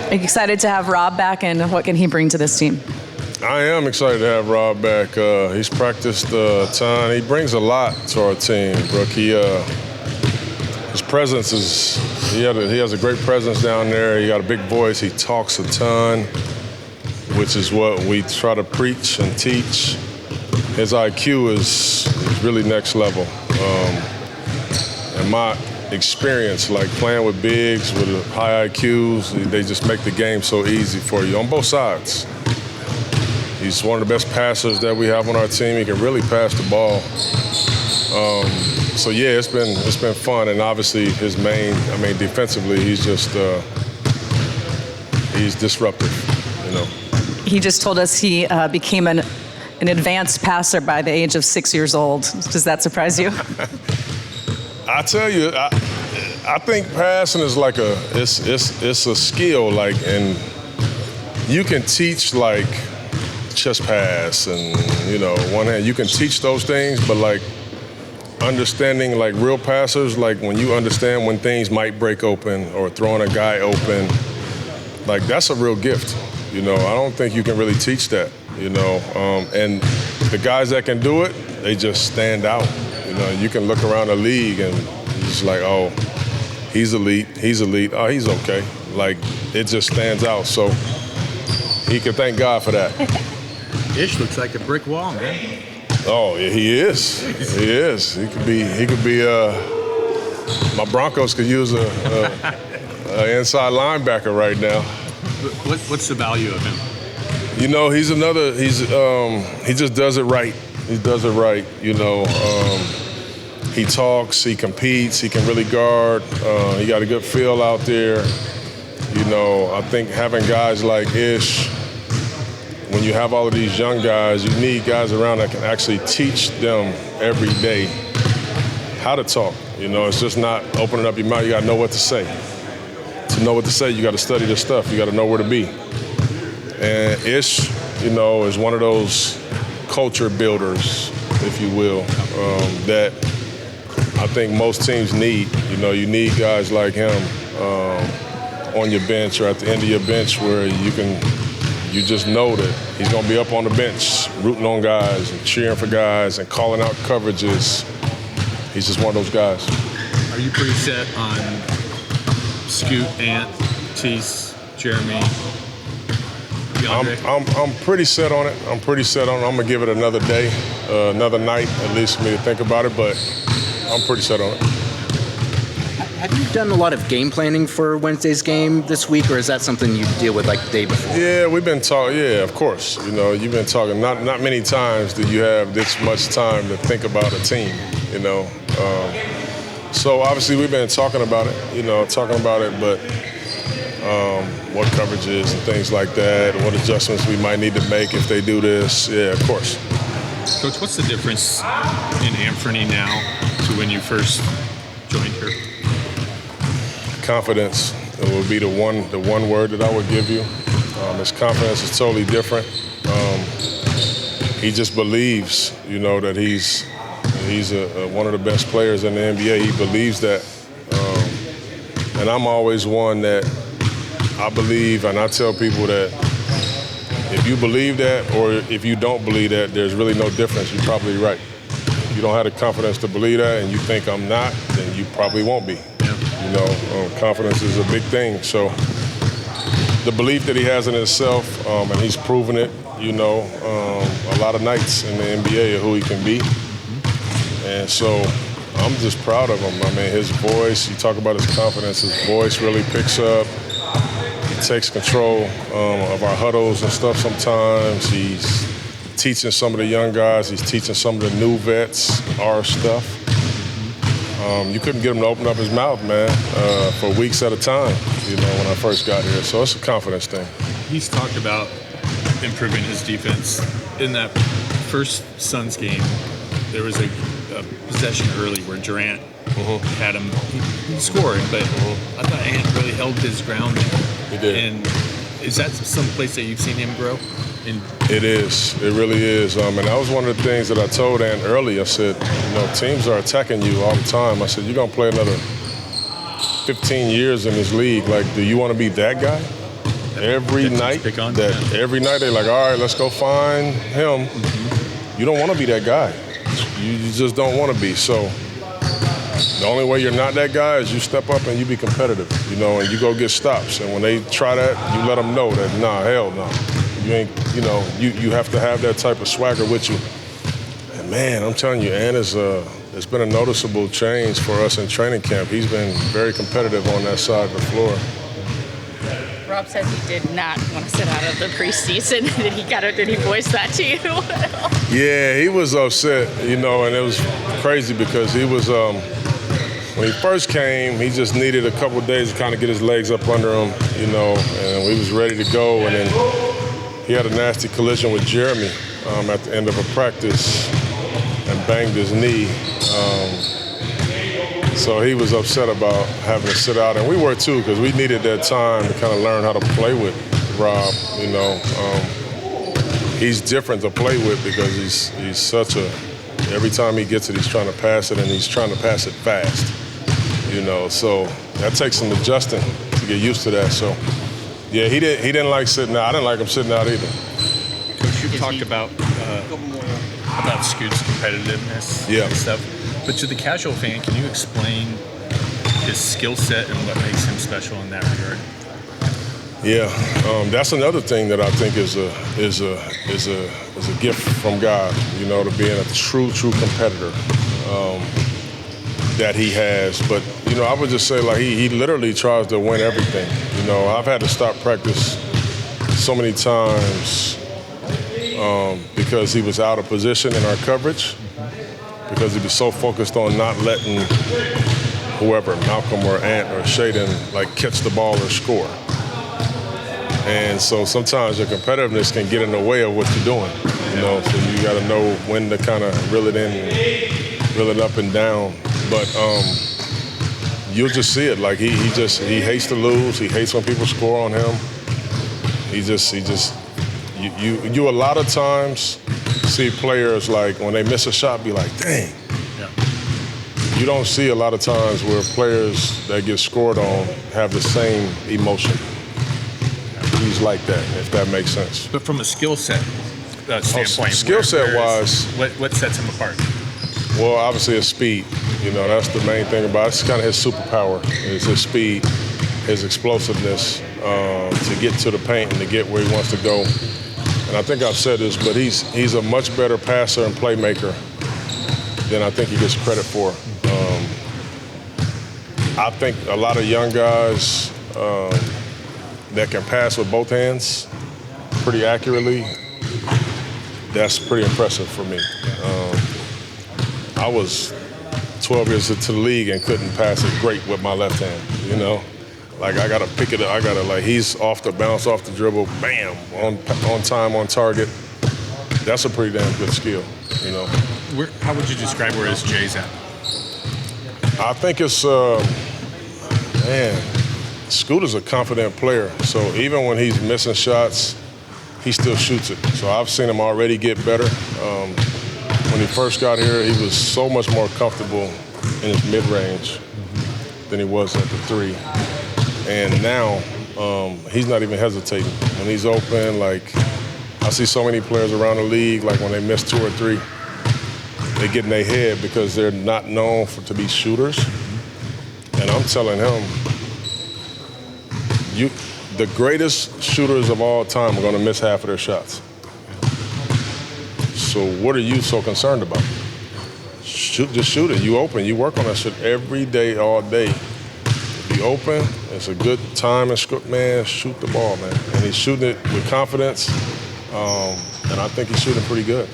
Are you excited to have Rob back, and what can he bring to this team? I am excited to have Rob back. He's practiced a ton. He brings a lot to our team, Brooke. His presence is, he has a great presence down there. He got a big voice. He talks a ton, which is what we try to preach and teach. His IQ is really next level. And my experience, like playing with bigs with high IQs, they just make the game so easy for you on both sides. He's one of the best passers that we have on our team. He can really pass the ball. So yeah, it's been fun, and obviously defensively, he's just he's disruptive, you know. He just told us he became an advanced passer by the age of 6 years old. Does that surprise you? I tell you, I think passing is like it's a skill, like, and you can teach like chest pass and, you know, one hand. You can teach those things, but like understanding like real passers, like when you understand when things might break open or throwing a guy open, like that's a real gift. You know, I don't think you can really teach that, you know. And the guys that can do it, they just stand out. You know, you can look around the league and it's just like, oh, he's elite, oh, he's okay. Like, it just stands out. So he can thank God for that. Ish looks like a brick wall, man. Oh, yeah, he is. He is. He could be. My Broncos could use a inside linebacker right now. What's the value of him? You know, he just does it right. He does it right. You know, he talks, he competes, he can really guard. He got a good feel out there. You know, I think having guys like Ish, when you have all of these young guys, you need guys around that can actually teach them every day how to talk. You know, it's just not opening up your mouth. You got to know what to say. To know what to say, you got to study the stuff. You got to know where to be. And Ish, you know, is one of those culture builders, if you will, that I think most teams need. You know, you need guys like him on your bench or at the end of your bench where you just know that he's going to be up on the bench rooting on guys and cheering for guys and calling out coverages. He's just one of those guys. Are you pretty set on Scoot, Ant, Tease, Jeremy, DeAndre? I'm pretty set on it. I'm going to give it another day, another night at least for me to think about it, but I'm pretty set on it. Have you done a lot of game planning for Wednesday's game this week, or is that something you deal with like the day before? Yeah, we've been talking. Yeah, of course. You know, you've been talking. Not many times do you have this much time to think about a team. You know, so obviously we've been talking about it. You know, but what coverages and things like that, what adjustments we might need to make if they do this. Yeah, of course. Coach, what's the difference in Anthony now to when you first joined here? Confidence will be the one word that I would give you. His confidence is totally different. He just believes, you know, that he's one of the best players in the NBA. He believes that, and I'm always one that I believe, and I tell people that if you believe that or if you don't believe that, there's really no difference. You're probably right. If you don't have the confidence to believe that and you think I'm not, then you probably won't be. You know, confidence is a big thing. So the belief that he has in himself, and he's proven it, you know, a lot of nights in the NBA of who he can be. And so I'm just proud of him. I mean, his voice, you talk about his confidence, his voice really picks up. He takes control of our huddles and stuff sometimes. He's teaching some of the young guys. He's teaching some of the new vets our stuff. You couldn't get him to open up his mouth, man, for weeks at a time, you know, when I first got here. So it's a confidence thing. He's talked about improving his defense. In that first Suns game, there was a possession early where Durant had him. He scored, but I thought Ant really held his ground there. He did. And is that some place that you've seen him grow? It is. It really is. And that was one of the things that I told Ant early. I said, you know, teams are attacking you all the time. I said, you're going to play another 15 years in this league. Like, do you want to be that guy? every night. Every night they're like, all right, let's go find him. You don't want to be that guy. You just don't want to be. So the only way you're not that guy is you step up and you be competitive, and you go get stops. And when they try that, you let them know that, nah, hell no. You ain't, you have to have that type of swagger with you. And man, I'm telling you, it's been a noticeable change for us in training camp. He's been very competitive on that side of the floor. Rob says he did not want to sit out of the preseason. Did he voice that to you? Yeah, he was upset, and it was crazy because he was, when he first came, he just needed a couple of days to kind of get his legs up under him, and we was ready to go. And then he had a nasty collision with Jeremy at the end of a practice and banged his knee. So he was upset about having to sit out, and we were too, because we needed that time to kind of learn how to play with Rob. He's different to play with because he's such a. Every time he gets it, he's trying to pass it, and he's trying to pass it fast. So that takes some adjusting to get used to that. So yeah, he didn't like sitting out. I didn't like him sitting out either. Coach, you talked about Scoot's competitiveness and stuff. But to the casual fan, can you explain his skill set and what makes him special in that regard? Yeah, that's another thing that I think is a gift from God. To being a true competitor that he has. But I would just say he literally tries to win everything. I've had to stop practice so many times because he was out of position in our coverage. Because he was so focused on not letting whoever, Malcolm or Ant or Shaden, catch the ball or score. And so sometimes your competitiveness can get in the way of what you're doing, so you got to know when to kind of reel it up and down. But you'll just see it. He hates to lose. He hates when people score on him. You a lot of times see players when they miss a shot be like, dang. Yeah. You don't see a lot of times where players that get scored on have the same emotion. He's like that, if that makes sense. But from a skill set standpoint, skill set wise, what sets him apart? Well, obviously his speed. That's the main thing about it. It's kind of his superpower. Is his speed, his explosiveness to get to the paint and to get where he wants to go. And I think I've said this, but he's a much better passer and playmaker than I think he gets credit for. I think a lot of young guys that can pass with both hands pretty accurately, that's pretty impressive for me. I was 12 years into the league and couldn't pass it great with my left hand, I got to pick it up. He's off the bounce, off the dribble, bam, on time, on target. That's a pretty damn good skill, How would you describe where his J's at? I think it's, Scooter's a confident player. So even when he's missing shots, he still shoots it. So I've seen him already get better. When he first got here, he was so much more comfortable in his mid-range than he was at the three. And now he's not even hesitating. When he's open, I see so many players around the league, when they miss 2 or 3, they get in their head because they're not known to be shooters. And I'm telling him, the greatest shooters of all time are going to miss half of their shots. So what are you so concerned about? Just shoot it. You open. You work on that shit every day, all day. If you open, it's a good time and script, man, shoot the ball, man. And he's shooting it with confidence, and I think he's shooting pretty good.